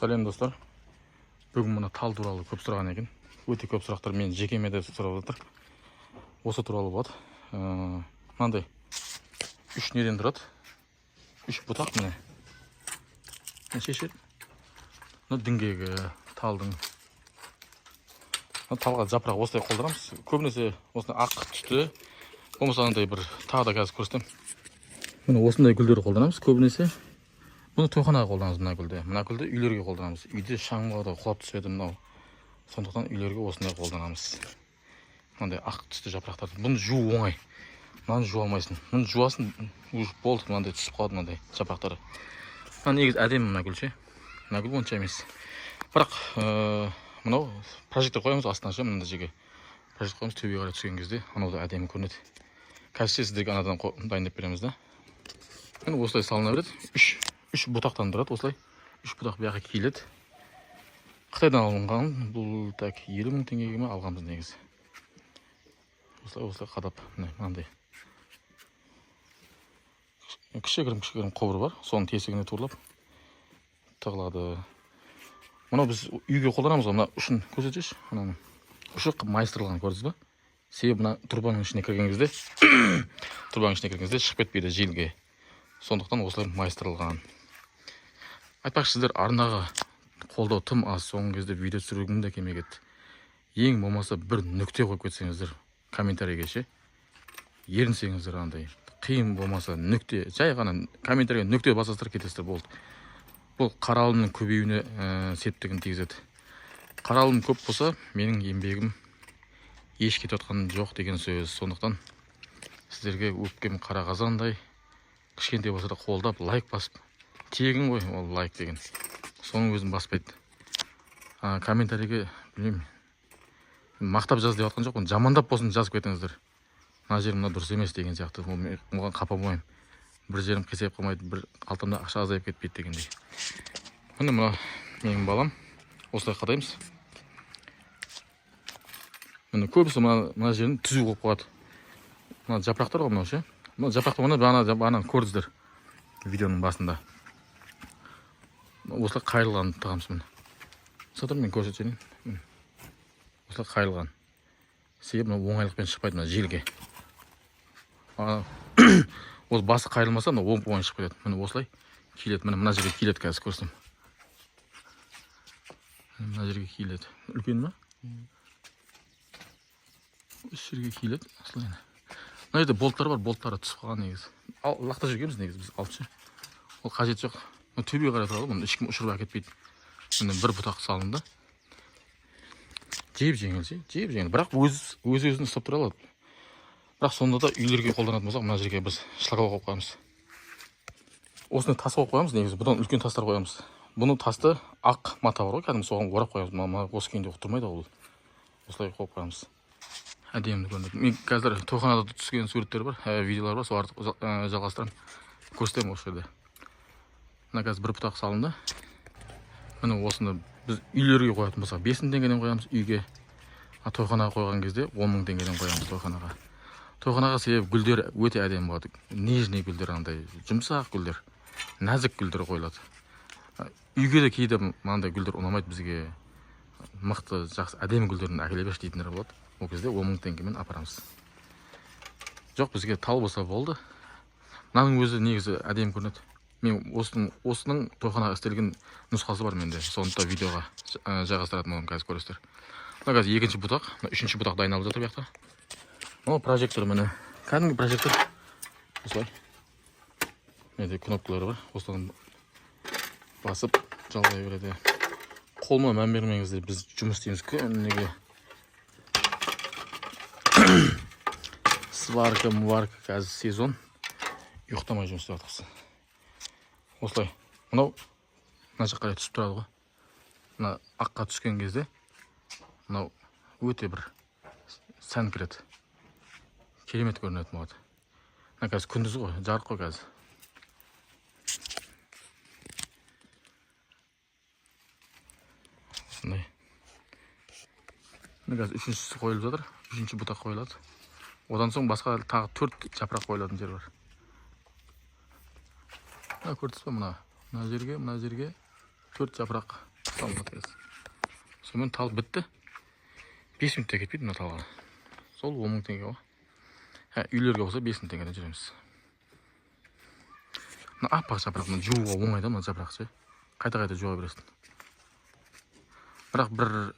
Сәлем достар. Бүгін мұны тал туралы көп сұраған екен. Өте көп сұрақтар мен жекеме де сұрап жатыр. Осы туралы болады. Мынандай 3 неден тұрады? 3 бұтақ міне. Шешеді. Мына діңгегі талдың. Талға жапырақ осылай қолданамыз. Көбінесе осындай ақ түсті. Болмаса андай бір тағы да қазір көрсетем. Міне осындай гүлдерді қолданамыз көбінесе. Бұны тойханаға қолданамыз мына гүлді. Мына гүлді үйлерге қолданамыз. Үйде шаңға құлап түседі мынау. Сондықтан үйлерге осындай қолданамыз. Мынандай ақ түсті жапырақтарды. Бұны жуу оңай. Мынаны жуа алмайсың. Бұны жуасын болды, мынандай түсіп қалады мынандай жапырақтары. Мына негізі әдемі мына гүл ше. Мына гүл онша емес. Бірақ мынау прожектор қоямыз астына ше, мынандай жерге. Прожектор қоямыз төбеге қарай түскен кезде анау да әдемі көрінеді. Қазір сіздерге анадан дайындап береміз да. Міне осылай салына береді. 3 бұтақтан тұрады осылай. 3 бұтақ бияққа киіледі. Қытайдан алынған бұл так 50 000 теңгеге ме алғанбыз негізі. Осылай қадап мынандай. Кішігірім қобыр бар. Соның тесігіне турлап тығылады. Мынау біз үйге қолданамыз ғой. Мына ұшын көрсетші. Мынаның ұшы майыстырылған көрдіңіз ба? Себебі мына тұрбаның ішіне кірген кезде шығып кетпейді желге. Сондықтан осылай майыстырылған. Айтпақшы сіздер арнаға қолдау тым аз, соңғы кезде видео түсіргім де келмей кетті. Ең болмаса бір нүкте қойып кетсеңіздер комментарийге ше. Ерінсеңіздер андай. Қиын болмаса нүкте, жай ғана комментарийге нүкте басасыздар кетесіздер болды. Бұл қаралымның көбеюіне септігін тигізеді. Қаралым көп болса, менің еңбегім еш кетіп жатқан жоқ деген сөз. Сондықтан сіздерге өпкем қара қазандай кішкентай болса да қолдап лайк басып, тегін ғой ол лайк деген. Соның өзін баспайды. Комментарийге білмеймін, мақтап жаз деп жатқан жоқпын, жамандап болсын жазып кетіңіздер. Мына жерім мына дұрыс емес деген сияқты. Оған қапа болмаймын. Бір жерім қисайып қалмайды, бір қалтамда ақша азайып кетпейді дегендей. Міне мына менің балам. Осылай қадаймыз. Міне көбісі мына жерін түзу қойып қояды. Мына жапырақтар ғой мынау ше. Мына жапырақты оны бағана көрдіңіздер видеоның басында. Осылай қайырылған тығамыз міне. Сатыр мен көрсетейін. Осылай қайырылған. Себебі мына оңайлықпен шықпайды мына желге. Ол басы қайырылмаса мына оң шығып кетеді. Міне осылай киіледі. Мына жерге киіледі қазір көрсем. Мына жерге киіледі. Үлкен ма? Осы жерге киіледі. Осылай. Мына жерде болттар бар, болттары түсіп қалған негізі. Лақта жүргенбіз негізі біз алып ше. Ол қажет жоқ. Төбеге қарай тұрады, мұны ешкім ұшырып әкетпейді. Міне бір бұтақ салынды. Жеп-жеңіл ше, жеп-жеңіл. Бірақ өз-өзін ұстап тұра алады. Бірақ сонда да үйлерге қолданатын болсақ, мына жерге біз шлаковка қойып қоямыз. Осыны тас қойып қоямыз негізі. Бұдан үлкен тастар қоямыз. Бұны тасты ақ мата бар ғой, кәдімгі соған орап қоямыз. Мына осы күйінде тұрмайды ол. Осылай қойып қоямыз. Әдемі көрінеді. Мен қазір тойханада түскен суреттер бар, видеолар бар, соларды жалғастырамын. Көрсетемін осы жерде. Мына қазір бір бұтақ салынды. Міне осыны біз үйлерге қоятын болсақ 5 000 теңгеден қоямыз үйге. Тойханаға қойған кезде 10 000 теңгеден қоямыз тойханаға. Тойханаға себебі гүлдер өте әдемі болады. Нежный гүлдер, андай жұмсақ гүлдер, нәзік гүлдер қойылады. Үйге де кейде мынандай гүлдер ұнамайды бізге. Мықты, жақсы әдемі гүлдерін әкеле берші дейтіндер болады. Ол кезде 10 000 теңгемен апарамыз. Жоқ, бізге тал болса болды. Мынаның өзі негізі әдемі көрінеді. Мен осының тойханаға істелген нұсқасы бар менде. Соны да видеоға жайғастыратын боламын, қазір көресіздер. Мына қазір екінші бұтақ, үшінші бұтақ дайындалып жатыр бұяқта. Мына прожектор міне. Кәдімгі прожектор. Осылай. Менде кнопкалары бар. Осыдан басып жалғай береді. Қолыма мән бермеңіздер, біз жұмыс істейміз күніге. Сварка, муварка, қазір сезон. Ұйықтамай жұмыс істеп жатырмыз. Осылай. Мынау мына жаққа қарай түсіп тұрады ғой. Мына аққа түскен кезде мынау өте бір сән кіреді. Керемет көрінетін болады. Мына қазір күндіз ғой, жарық қой қазір. Осындай. Мына қазір үшіншісі қойылып жатыр. Үшінші бұтақ қойылады. Одан соң басқа тағы 4 жапырақ қойылатын жер бар. Көрдіңіз бе, мына жерге 4 жапырақ Сонымен тал бітті. 5 минутта кетпейді мына талға. Сол 10 мың теңге ғой. Үйлерге болса 5 мың теңгеден жүреміз. Мына аппақ жапырақ, мына жууға оңай да мына жапырақ ше. Қайта жуа бересің. Бірақ бір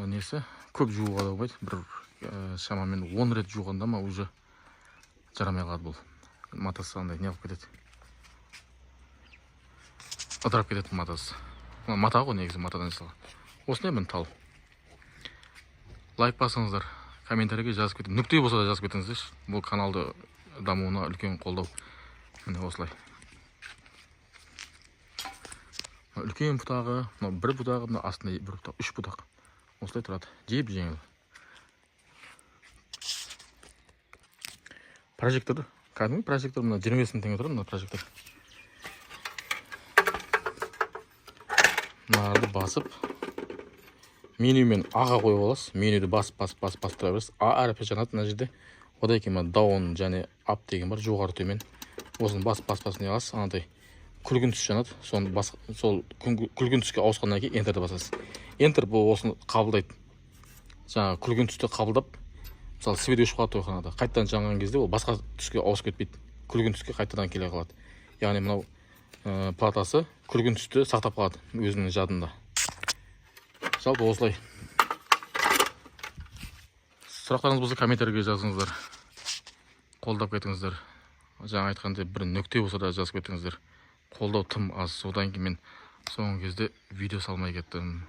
несі көп жууға да болмайды. Бір шамамен 10 рет жуғанда ма уже жарамай қалады бұл. Матасы андай не қылып кетеді. Ыдырап кетеді матасы. Мата ғой негізі, матадан жасалған. Осындай міне тал. Лайк басыңыздар, комментарийге жазып кетіңіз. Нүкте болса да жазып кетіңіздер. Бұл каналды дамуына үлкен қолдау. Міне осылай. Үлкен бұтағы, бір бұтағы, астында бір бұтақ, 3 бұтақ. Осылай тұрады. Жеп жеңіл. Прожектор, кәдімгі прожектор, мына 25 мың теңге тұрады, мына прожектор. Мынарды басып, менюмен аға қойып аласыз. Менюді басып тұра бересіз. А әріпі жанады мына жерде. Одан кейін даун және ап деген бар, жоғары төмен. Осыны басып не аласыз. Анадай күлгін түс жанады. Сол күлгін түске ауысқаннан кейін Enterді басасыз. Enter бұл осыны қабылдайды. Жаңа күлгін түсті қабылдап, мысалы свет өшіп қалады тойханада. Қайтадан жанған кезде ол басқа түске ауысып кетпейді. Күлгін түске қайтадан келе қалады. Яғни мынау платасы күлгін түсті сақтап қалады өзінің жадында. Жалпы осылай. Сұрақтарыңыз болса комментарийге жазыңыздар. Қолдап кетіңіздер. Жаңа айтқандай бір нүкте болса да жазып кетіңіздер. Қолдау тым аз. Содан кейін мен соңғы кезде видео салмай кеттім.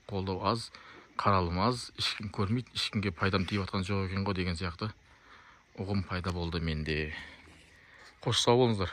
Қолдау аз, қаралым аз, ешкім көрмейді, ешкімге пайдам тиіп жатқан жоқ екен ғой деген сияқты ұғым пайда болды менде. Қош сау болыңыздар.